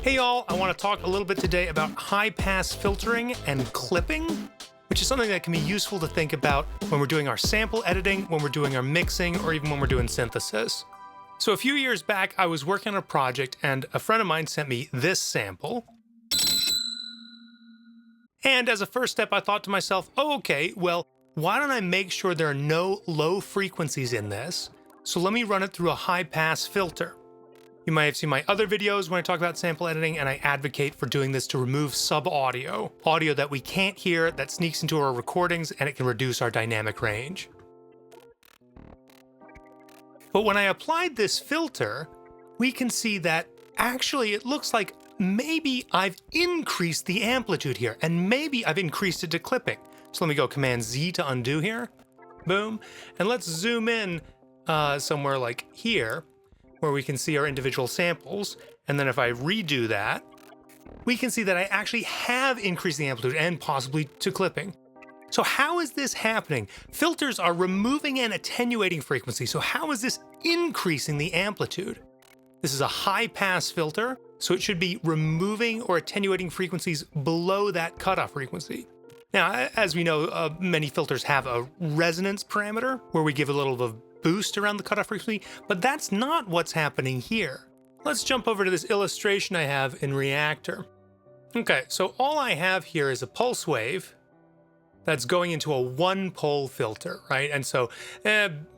Hey y'all, I want to talk a little bit today about high-pass filtering and clipping, which is something that can be useful to think about when we're doing our sample editing, when we're doing our mixing, or even when we're doing synthesis. So a few years back, I was working on a project and a friend of mine sent me this sample. And as a first step, I thought to myself, oh, okay, well, why don't I make sure there are no low frequencies in this? So let me run it through a high-pass filter. You might have seen my other videos when I talk about sample editing, and I advocate for doing this to remove sub-audio, audio that we can't hear that sneaks into our recordings, and it can reduce our dynamic range. But when I applied this filter, we can see that actually it looks like maybe I've increased the amplitude here, and maybe I've increased it to clipping. So let me go Command Z to undo here. Boom. And let's zoom in somewhere like here, where we can see our individual samples. And then if I redo that, we can see that I actually have increased the amplitude and possibly to clipping. So how is this happening? Filters are removing and attenuating frequency. So how is this increasing the amplitude? This is a high pass filter, so it should be removing or attenuating frequencies below that cutoff frequency. Now, as we know, many filters have a resonance parameter where we give a little bit of boost around the cutoff frequency, but that's not what's happening here. Let's jump over to this illustration I have in Reactor. Okay, so all I have here is a pulse wave that's going into a one-pole filter, right? And so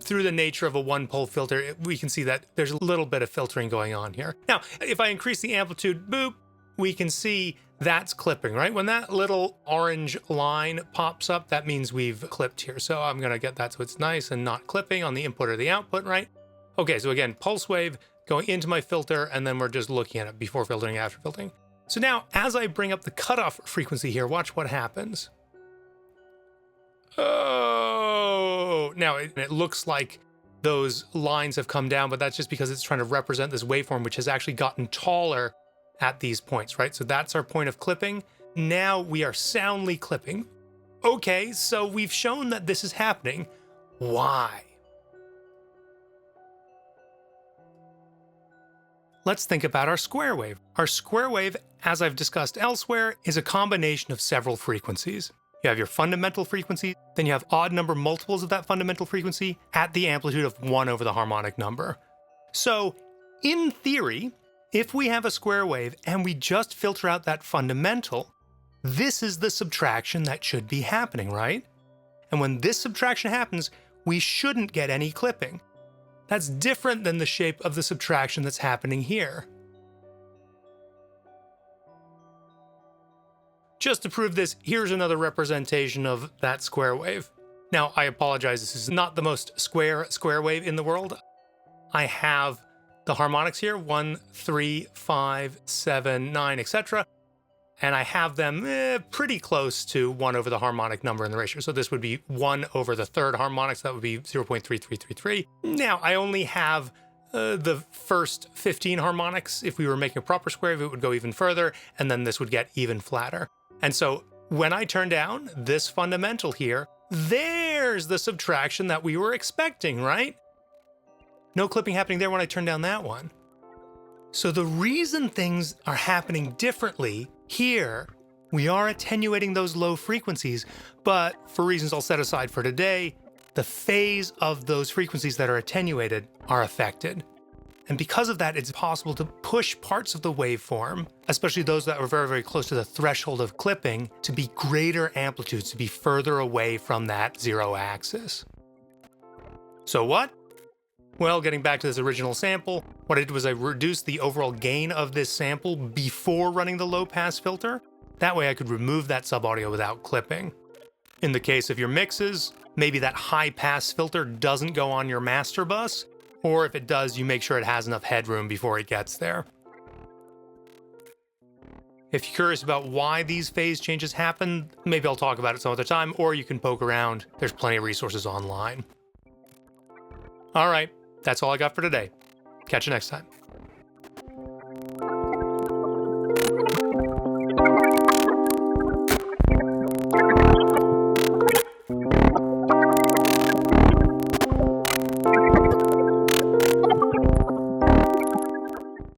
through the nature of a one-pole filter, we can see that there's a little bit of filtering going on here. Now, if I increase the amplitude, boop, we can see that's clipping, right? When that little orange line pops up, that means we've clipped here. So I'm gonna get that so it's nice and not clipping on the input or the output, right? Okay, so again, pulse wave going into my filter, and then we're just looking at it before filtering, after filtering. So now, as I bring up the cutoff frequency here, watch what happens. Oh, now it looks like those lines have come down, but that's just because it's trying to represent this waveform, which has actually gotten taller at these points, right? So that's our point of clipping. Now we are soundly clipping. Okay, so we've shown that this is happening. Why? Let's think about our square wave. Our square wave, as I've discussed elsewhere, is a combination of several frequencies. You have your fundamental frequency, then you have odd number multiples of that fundamental frequency at the amplitude of 1 over the harmonic number. So, in theory, if we have a square wave and we just filter out that fundamental, this is the subtraction that should be happening, right? And when this subtraction happens, we shouldn't get any clipping. That's different than the shape of the subtraction that's happening here. Just to prove this, here's another representation of that square wave. Now, I apologize, this is not the most square wave in the world. I have the harmonics here, 1, 3, 5, 7, 9, etc. And I have them pretty close to 1 over the harmonic number in the ratio. So this would be 1 over the third harmonic, so that would be 0.3333. Now, I only have the first 15 harmonics. If we were making a proper square wave, it would go even further, and then this would get even flatter. And so when I turn down this fundamental here, there's the subtraction that we were expecting, right? No clipping happening there when I turn down that one. So the reason things are happening differently here, we are attenuating those low frequencies, but for reasons I'll set aside for today, the phase of those frequencies that are attenuated are affected. And because of that, it's possible to push parts of the waveform, especially those that are very, very close to the threshold of clipping, to be greater amplitudes, to be further away from that zero axis. So what? Well, getting back to this original sample, what I did was I reduced the overall gain of this sample before running the low-pass filter. That way I could remove that sub-audio without clipping. In the case of your mixes, maybe that high-pass filter doesn't go on your master bus, or if it does, you make sure it has enough headroom before it gets there. If you're curious about why these phase changes happen, maybe I'll talk about it some other time, or you can poke around. There's plenty of resources online. All right, that's all I got for today. Catch you next time.